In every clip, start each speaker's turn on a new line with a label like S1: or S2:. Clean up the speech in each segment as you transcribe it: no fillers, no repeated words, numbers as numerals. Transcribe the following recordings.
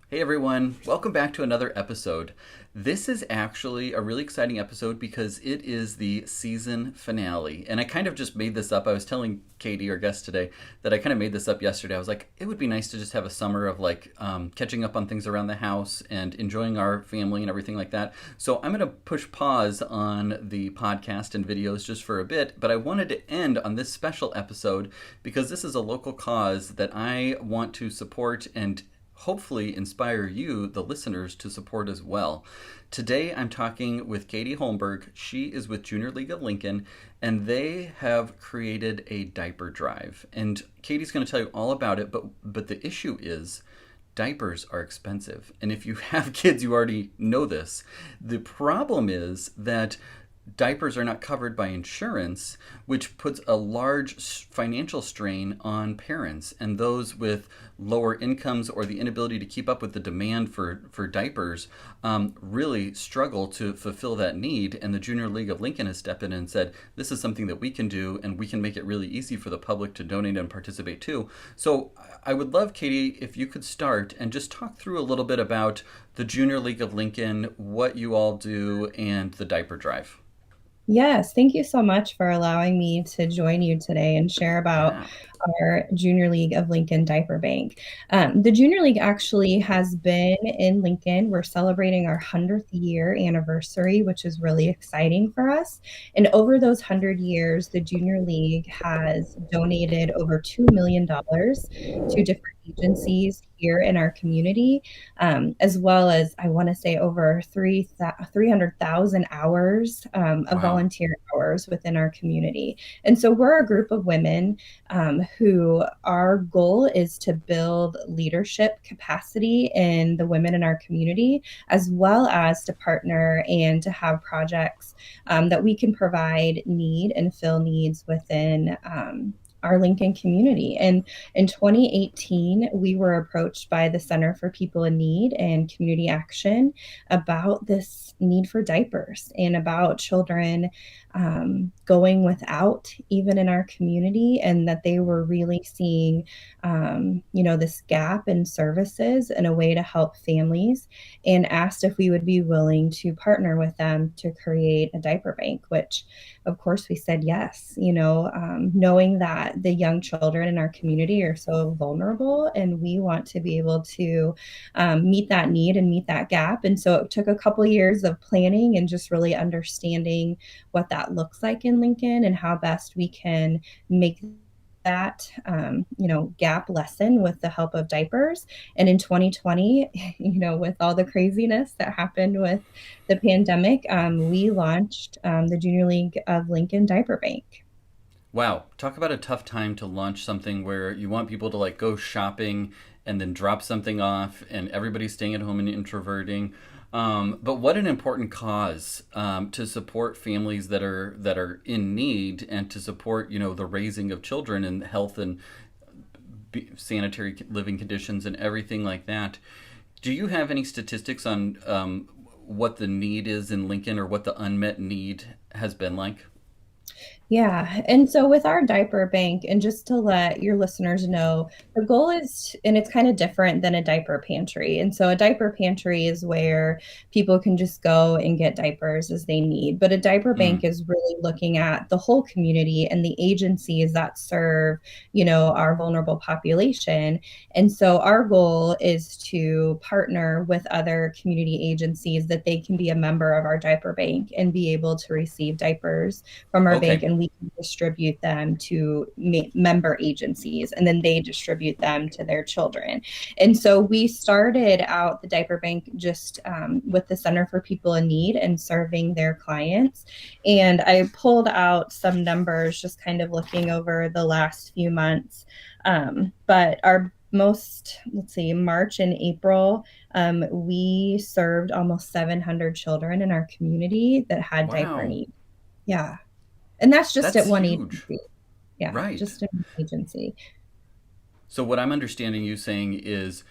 S1: Hey everyone, welcome back to another episode. This is actually a really exciting episode because it is the season finale. And I kind of just made this up. I was telling Katie, our guest today, that I kind of made this up yesterday. I was like, it would be nice to just have a summer of catching up on things around the house and enjoying our family and everything like that. So I'm going to push pause on the podcast and videos just for a bit, but I wanted to end on this special episode because this is a local cause that I want to support and hopefully inspire you, the listeners, to support as well. Today I'm talking with Katie Holmberg. She is with Junior League of Lincoln, and they have created a diaper drive. And Katie's going to tell you all about it, but the issue is diapers are expensive. And if you have kids, you already know this. The problem is that diapers are not covered by insurance, which puts a large financial strain on parents and those with lower incomes or the inability to keep up with the demand for diapers really struggle to fulfill that need. And the Junior League of Lincoln has stepped in and said, this is something that we can do and we can make it really easy for the public to donate and participate too. So I would love, Katie, if you could start and just talk through a little bit about the Junior League of Lincoln, what you all do, and the diaper drive.
S2: Yes, thank you so much for allowing me to join you today and share about
S1: Yeah.
S2: our Junior League of Lincoln Diaper Bank. The Junior League actually has been in Lincoln. We're celebrating our 100th year anniversary, which is really exciting for us. And over those 100 years, the Junior League has donated over $2 million to different agencies here in our community, as well as I want to say over 300,000 hours of
S1: Wow.
S2: volunteer hours within our community. And so we're a group of women who our goal is to build leadership capacity in the women in our community, as well as to partner and to have projects that we can provide need and fill needs within our Lincoln community. And in 2018, we were approached by the Center for People in Need and Community Action about this need for diapers and about children going without even in our community, and that they were really seeing this gap in services and a way to help families, and asked if we would be willing to partner with them to create a diaper bank, which of course we said yes, knowing that the young children in our community are so vulnerable and we want to be able to meet that need and meet that gap. And so it took a couple of years of planning and just really understanding what that looks like in Lincoln and how best we can make that gap lessen with the help of diapers. And in 2020, with all the craziness that happened with the pandemic, we launched the Junior League of Lincoln Diaper Bank.
S1: Wow. Talk about a tough time to launch something where you want people to go shopping and then drop something off and everybody's staying at home and introverting. But what an important cause to support families that are in need and to support the raising of children and health and sanitary living conditions and everything like that. Do you have any statistics on what the need is in Lincoln or what the unmet need has been like?
S2: Yeah. And so with our diaper bank, and just to let your listeners know, the goal is, and it's kind of different than a diaper pantry. And so a diaper pantry is where people can just go and get diapers as they need. But a diaper bank
S1: Mm.
S2: is really looking at the whole community and the agencies that serve, our vulnerable population. And so our goal is to partner with other community agencies that they can be a member of our diaper bank and be able to receive diapers from our bank,
S1: Okay.
S2: and we can distribute them to member agencies, and then they distribute them to their children. And so we started out the diaper bank just with the Center for People in Need and serving their clients. And I pulled out some numbers just kind of looking over the last few months. But our most, let's see, March and April, we served almost 700 children in our community that had diaper
S1: Wow.
S2: needs. Yeah. And that's just
S1: That's
S2: at one
S1: huge.
S2: agency. Yeah,
S1: Right.
S2: just at one agency.
S1: So what I'm understanding you saying is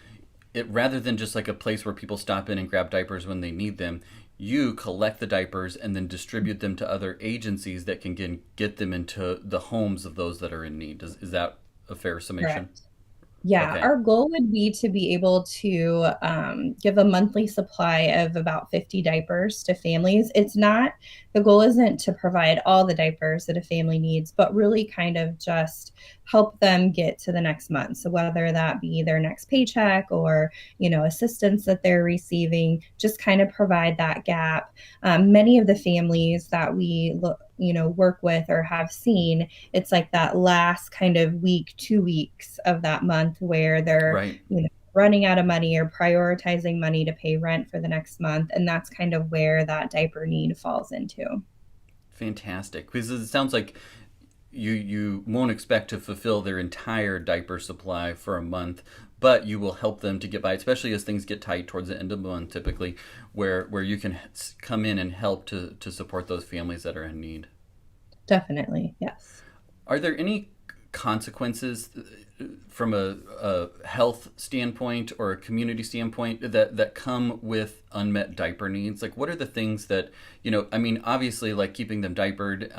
S1: it rather than just like a place where people stop in and grab diapers when they need them, you collect the diapers and then distribute them to other agencies that can get them into the homes of those that are in need. Is that a fair summation?
S2: Correct. Yeah,
S1: Okay.
S2: our goal would be to be able to give a monthly supply of about 50 diapers to families. It's not, the goal isn't to provide all the diapers that a family needs, but really kind of just help them get to the next month. So whether that be their next paycheck or, assistance that they're receiving, just kind of provide that gap. Many of the families that we look, work with or have seen, it's like that last kind of week, 2 weeks of that month where they're,
S1: Right.
S2: running out of money or prioritizing money to pay rent for the next month. And that's kind of where that diaper need falls into.
S1: Fantastic. Because it sounds like you won't expect to fulfill their entire diaper supply for a month, but you will help them to get by, especially as things get tight towards the end of the month, typically, where you can come in and help to support those families that are in need.
S2: Definitely. Yes.
S1: Are there any consequences from a health standpoint or a community standpoint that come with unmet diaper needs? Like, what are the things that, I mean, obviously, like keeping them diapered,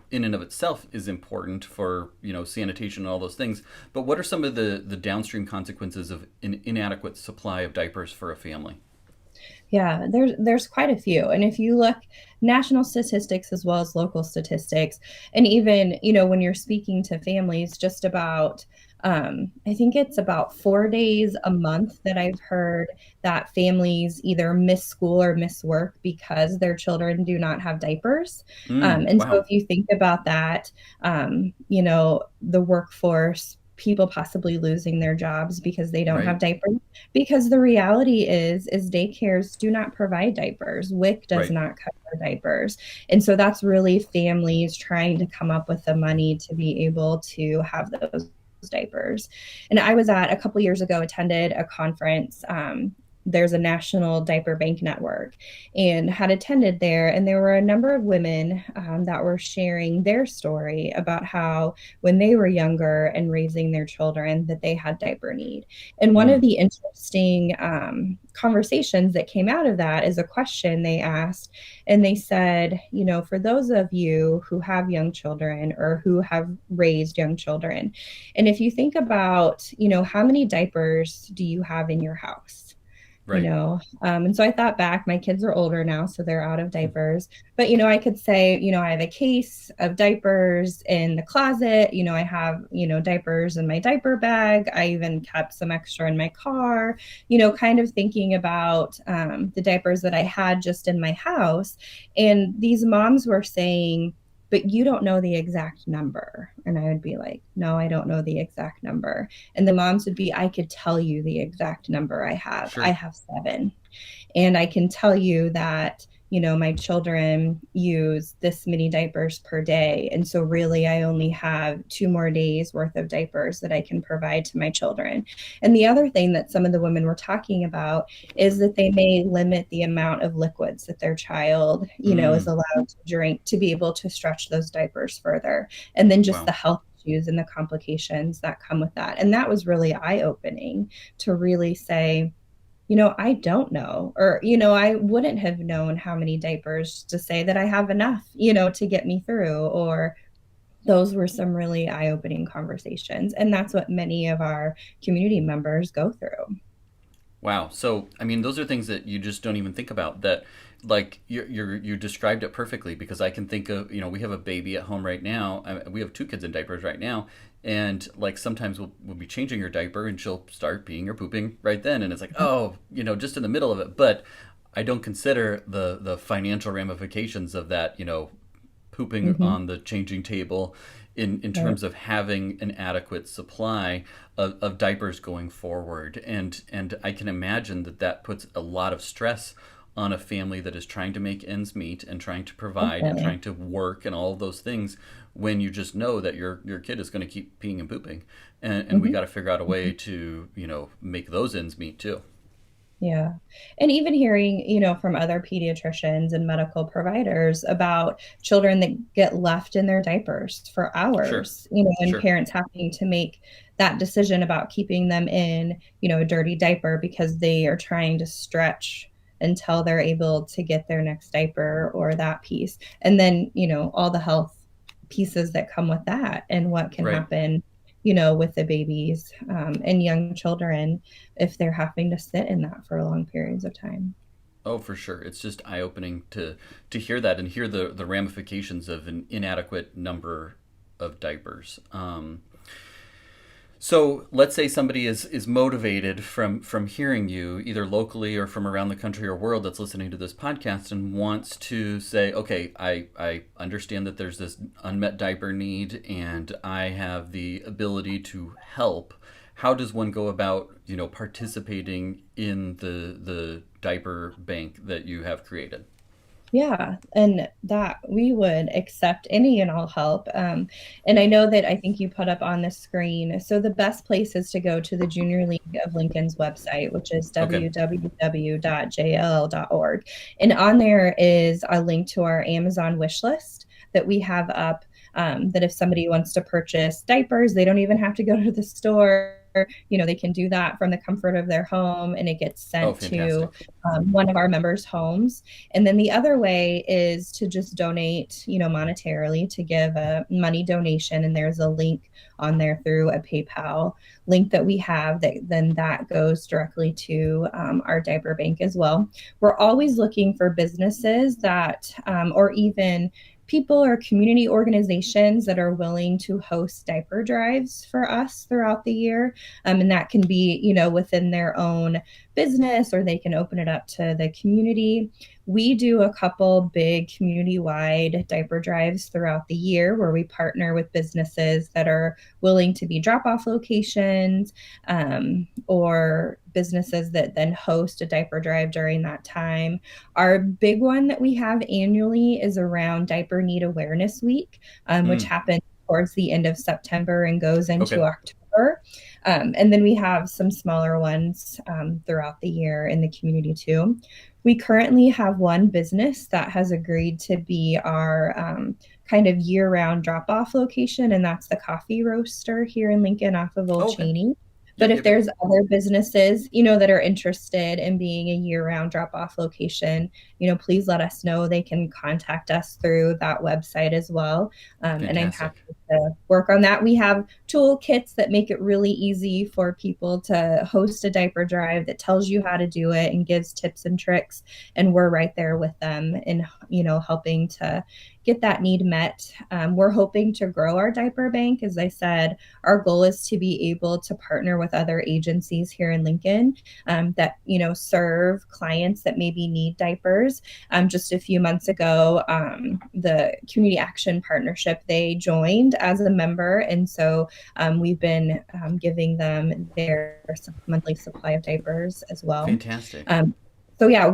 S1: in and of itself is important for sanitation and all those things, but what are some of the downstream consequences of an inadequate supply of diapers for a family?
S2: Yeah, there's quite a few. And if you look national statistics as well as local statistics, and even, when you're speaking to families just about I think it's about 4 days a month that I've heard that families either miss school or miss work because their children do not have diapers. And so
S1: Wow.
S2: if you think about that, the workforce, people possibly losing their jobs because they don't have
S1: Right.
S2: diapers, because the reality is daycares do not provide diapers. WIC does
S1: Right.
S2: not cover diapers. And so that's really families trying to come up with the money to be able to have those diapers. And I was at a couple years ago, attended a conference. There's a national diaper bank network and had attended there. And there were a number of women that were sharing their story about how when they were younger and raising their children that they had diaper need. And one of
S1: Mm,
S2: the interesting conversations that came out of that is a question they asked. And they said, for those of you who have young children or who have raised young children, and if you think about, how many diapers do you have in your house?
S1: right.
S2: And so I thought back, my kids are older now, so they're out of diapers. But, I could say, I have a case of diapers in the closet. I have, diapers in my diaper bag. I even kept some extra in my car, kind of thinking about the diapers that I had just in my house. And these moms were saying, but you don't know the exact number. And I would be like, no, I don't know the exact number. And the moms would be, I could tell you the exact number I have. I
S1: Sure.
S2: have 7. And I can tell you that, my children use this many diapers per day. And so really I only have 2 more days worth of diapers that I can provide to my children. And the other thing that some of the women were talking about is that they may limit the amount of liquids that their child, is
S1: Mm,
S2: allowed to drink to be able to stretch those diapers further. And then just the
S1: wow.
S2: health issues and the complications that come with that. And that was really eye opening to really say, I don't know, or, I wouldn't have known how many diapers to say that I have enough, to get me through. Or those were some really eye opening conversations. And that's what many of our community members go through.
S1: Wow. So, I mean, those are things that you just don't even think about. That, like, you described it perfectly because I can think of, we have a baby at home right now. We have 2 kids in diapers right now, and like sometimes we'll be changing her diaper and she'll start peeing or pooping right then, and it's like, oh, just in the middle of it. But I don't consider the financial ramifications of that, pooping
S2: Mm-hmm.
S1: on the changing table in
S2: Right.
S1: terms of having an adequate supply of diapers going forward. And I can imagine that puts a lot of stress on a family that is trying to make ends meet and trying to provide and
S2: Definitely.
S1: trying to work and all of those things when you just know that your kid is going to keep peeing and pooping. And we
S2: Mm-hmm.
S1: got to figure out a way to, make those ends meet too.
S2: Yeah. And even hearing, from other pediatricians and medical providers about children that get left in their diapers for
S1: Sure.
S2: hours, and
S1: Sure.
S2: parents having to make that decision about keeping them in, a dirty diaper because they are trying to stretch until they're able to get their next diaper or that piece. And then, all the health pieces that come with that and what can
S1: Right.
S2: happen, with the babies and young children if they're having to sit in that for long periods of time.
S1: Oh, for sure. It's just eye opening to hear that and hear the ramifications of an inadequate number of diapers. So let's say somebody is motivated from hearing you, either locally or from around the country or world that's listening to this podcast and wants to say, okay, I understand that there's this unmet diaper need and I have the ability to help. How does one go about, participating in the diaper bank that you have created?
S2: Yeah, and that we would accept any and all help. And I know that I think you put up on the screen. So the best place is to go to the Junior League of Lincoln's website, which is
S1: Okay.
S2: www.jll.org. And on there is a link to our Amazon wish list that we have up. That if somebody wants to purchase diapers, they don't even have to go to the store. They can do that from the comfort of their home, and it gets
S1: Oh,
S2: sent to
S1: fantastic.
S2: one of our members' homes. And then the other way is to just donate, monetarily, to give a money donation. And there's a link on there through a PayPal link that we have that goes directly to our diaper bank as well. We're always looking for businesses that, or even people or community organizations that are willing to host diaper drives for us throughout the year. And that can be, within their own business, or they can open it up to the community. We do a couple big community-wide diaper drives throughout the year where we partner with businesses that are willing to be drop-off locations, or businesses that then host a diaper drive during that time. Our big one that we have annually is around Diaper Need Awareness Week, which
S1: Mm,
S2: happens towards the end of September and goes into
S1: okay.
S2: October. And then we have some smaller ones throughout the year in the community too. We currently have one business that has agreed to be our kind of year-round drop-off location, and that's the Coffee Roaster here in Lincoln off of Old
S1: Oh, okay.
S2: Cheney. But
S1: Yep,
S2: if
S1: yep, yep.
S2: there's other businesses, that are interested in being a year-round drop-off location, please let us know. They can contact us through that website as well. And I'm happy
S1: Fantastic.
S2: to work on that. We have toolkits that make it really easy for people to host a diaper drive that tells you how to do it and gives tips and tricks. And we're right there with them in, helping to get that need met. We're hoping to grow our diaper bank. As I said, our goal is to be able to partner with other agencies here in Lincoln that serve clients that maybe need diapers. Just a few months ago, the Community Action Partnership, they joined as a member, and so we've been giving them their monthly supply of diapers as well.
S1: Fantastic.
S2: Um, so yeah,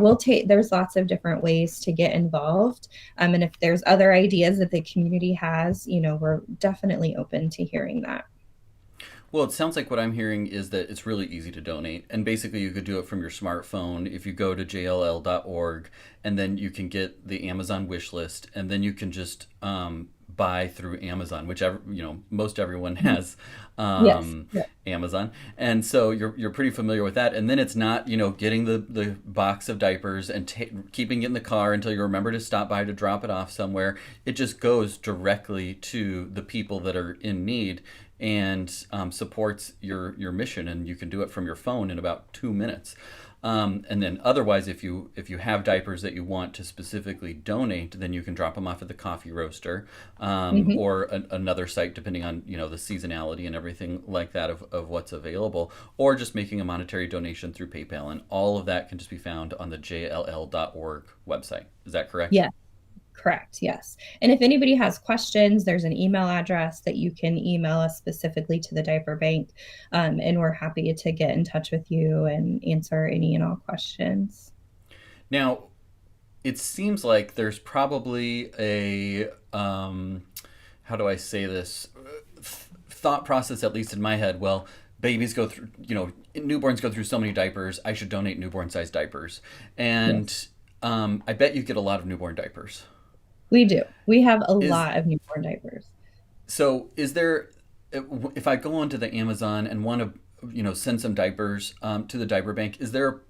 S2: there's lots of different ways to get involved. And if there's other ideas that the community has, we're definitely open to hearing that.
S1: Well, it sounds like what I'm hearing is that it's really easy to donate. And basically, you could do it from your smartphone if you go to jll.org, and then you can get the Amazon wish list, and then you can just buy through Amazon, whichever, most everyone has
S2: Yes.
S1: um, Amazon. And so you're pretty familiar with that. And then it's not, getting the box of diapers and keeping it in the car until you remember to stop by to drop it off somewhere. It just goes directly to the people that are in need and supports your mission, and you can do it from your phone in about 2 minutes. And then otherwise, if you have diapers that you want to specifically donate, then you can drop them off at the Coffee Roaster,
S2: Mhm.
S1: or another site, depending on the seasonality and everything like that of what's available, or just making a monetary donation through PayPal. And all of that can just be found on the jll.org website. Is that correct?
S2: Yeah. Correct. Yes. And if anybody has questions, there's an email address that you can email us specifically to the diaper bank. And we're happy to get in touch with you and answer any and all questions.
S1: Now, it seems like there's probably a how do I say this, thought process, at least in my head. Well, babies go through, newborns go through so many diapers. I should donate newborn sized diapers, and
S2: Yes,
S1: I bet you get a lot of newborn diapers.
S2: we do. We have a
S1: Is
S2: lot of newborn diapers.
S1: so? Is there? If I go onto the Amazon and want to, send some diapers to the diaper bank, is there?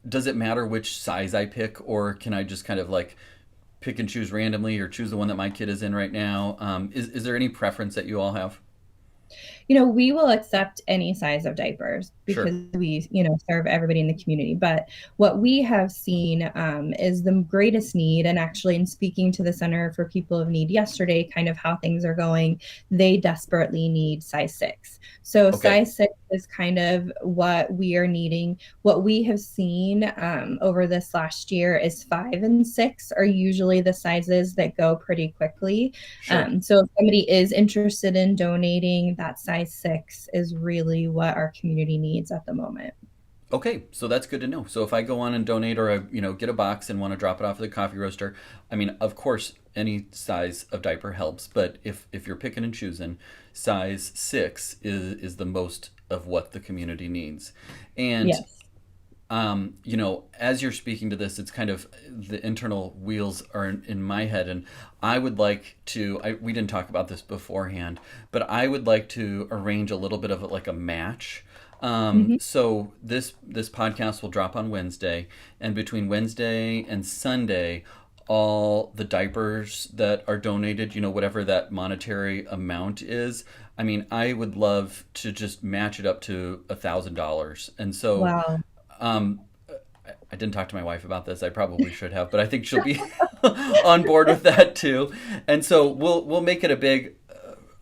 S1: Does it matter which size I pick, or can I just kind of like pick and choose randomly, or choose the one that my kid is in right now? Is there any preference that you all have?
S2: we will accept any size of diapers because
S1: Sure.
S2: we, serve everybody in the community. But what we have seen is the greatest need. And actually, in speaking to the Center for People of Need yesterday, kind of how things are going, they desperately need size 6. So
S1: Okay.
S2: size 6 is kind of what we are needing. What we have seen over this last year is 5 and 6 are usually the sizes that go pretty quickly.
S1: Sure.
S2: So if somebody is interested in donating, that size 6 is really what our community needs at the moment.
S1: Okay, so that's good to know. So if I go on and donate, or I, get a box and want to drop it off at the coffee roaster, I mean, of course, any size of diaper helps. But if you're picking and choosing, size 6 is the most of what the community needs. And
S2: Yes.
S1: as you're speaking to this, it's kind of the internal wheels are in my head, and I would like to. We didn't talk about this beforehand, but I would like to arrange a little bit of like a match.
S2: Mhm.
S1: So this podcast will drop on Wednesday, and between Wednesday and Sunday, all the diapers that are donated, whatever that monetary amount is. I mean, I would love to just match it up to $1,000, and so
S2: Wow.
S1: um, I didn't talk to my wife about this. I probably should have, but I think she'll be on board with that too. And so we'll make it a big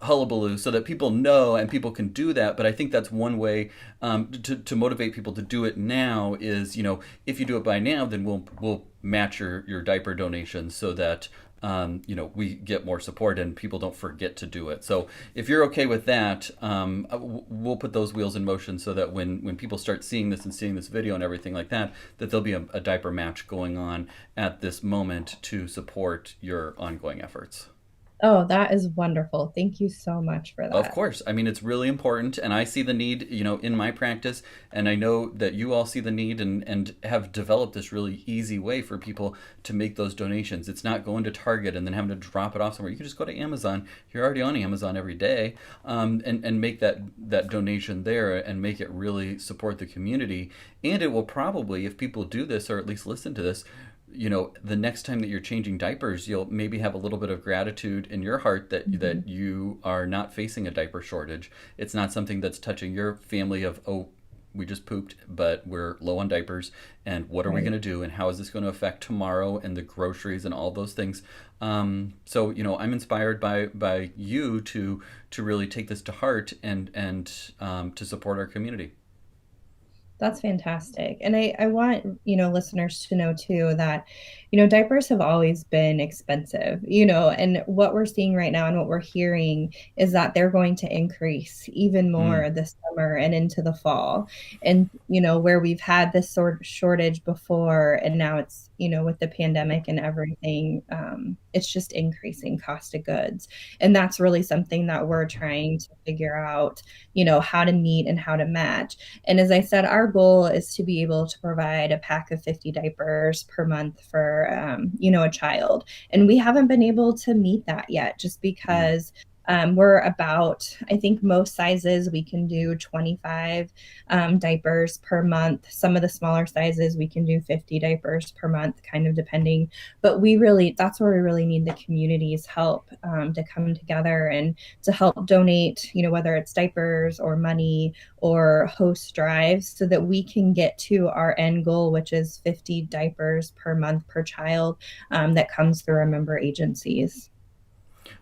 S1: hullabaloo so that people know and people can do that. But I think that's one way to motivate people to do it now is, if you do it by now, then we'll match your diaper donations so that we get more support and people don't forget to do it. So if you're okay with that, we'll put those wheels in motion so that when people start seeing this and seeing this video and everything like that, that there'll be a diaper match going on at this moment to support your ongoing efforts.
S2: Oh, that is wonderful. Thank you so much for
S1: Of
S2: that.
S1: course. I mean, it's really important, and I see the need, in my practice, and I know that you all see the need and have developed this really easy way for people to make those donations. It's not going to Target and then having to drop it off somewhere. You can just go to Amazon. You're already on Amazon every day, and make that donation there and make it really support the community. And it will probably, if people do this or at least listen to this, the next time that you're changing diapers, you'll maybe have a little bit of gratitude in your heart
S2: Mhm.
S1: that you are not facing a diaper shortage. It's not something that's touching your family of, oh, we just pooped, but we're low on diapers, and what are we going
S2: Right.
S1: to do, and how is this going to affect tomorrow and the groceries and all those things. So I'm inspired by you to really take this to heart and to support our community.
S2: That's fantastic. And I want, listeners to know too that, diapers have always been expensive, and what we're seeing right now and what we're hearing is that they're going to increase even
S1: Mm,
S2: more this summer and into the fall. And, where we've had this sort of shortage before, and now it's, with the pandemic and everything, it's just increasing cost of goods. And that's really something that we're trying to figure out, how to meet and how to match. And as I said, our goal is to be able to provide a pack of 50 diapers per month for, a child. And we haven't been able to meet that yet just
S1: mm.
S2: because we're about, I think most sizes we can do 25 diapers per month. Some of the smaller sizes we can do 50 diapers per month, kind of depending. But that's where we really need the community's help to come together and to help donate, whether it's diapers or money or host drives so that we can get to our end goal, which is 50 diapers per month per child that comes through our member agencies.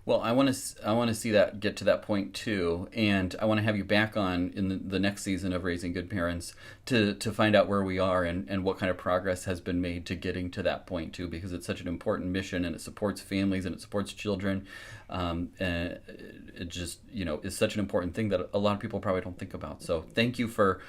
S1: Well, I want to see that get to that point too, and I want to have you back on in the next season of Raising Good Parents to find out where we are and what kind of progress has been made to getting to that point too, because it's such an important mission and it supports families and it supports children, and it just is such an important thing that a lot of people probably don't think about. So thank you for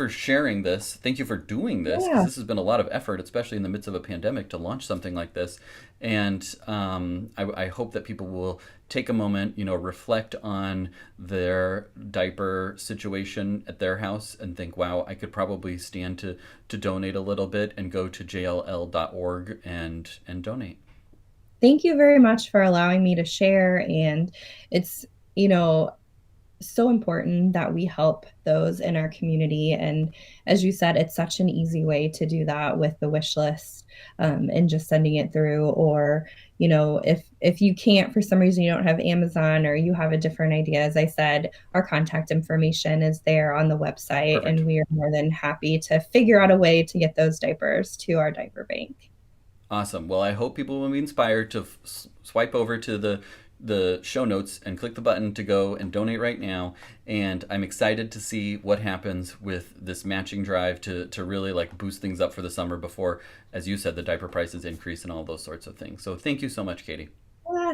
S1: sharing this. Thank you for doing this because
S2: Yeah.
S1: this has been a lot of effort, especially in the midst of a pandemic, to launch something like this. And I hope that people will take a moment, reflect on their diaper situation at their house and think, wow, I could probably stand to donate a little bit and go to jll.org and donate.
S2: Thank you very much for allowing me to share. And it's, you know, so important that we help those in our community. And as you said, it's such an easy way to do that with the wish list and just sending it through, or, if you can't, for some reason, you don't have Amazon or you have a different idea, as I said, our contact information is there on the website,
S1: Perfect.
S2: and we are more than happy to figure out a way to get those diapers to our diaper bank.
S1: Awesome. Well, I hope people will be inspired to swipe over to the show notes and click the button to go and donate right now. And I'm excited to see what happens with this matching drive to really like boost things up for the summer before, as you said, the diaper prices increase and all those sorts of things. So thank you so much, Katie.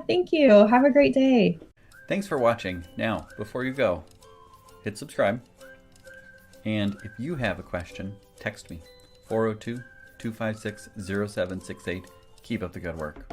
S2: Thank you. Have a great day.
S1: Thanks for watching. Now, before you go, hit subscribe. And if you have a question, text me 402 256 0768. Keep up the good work.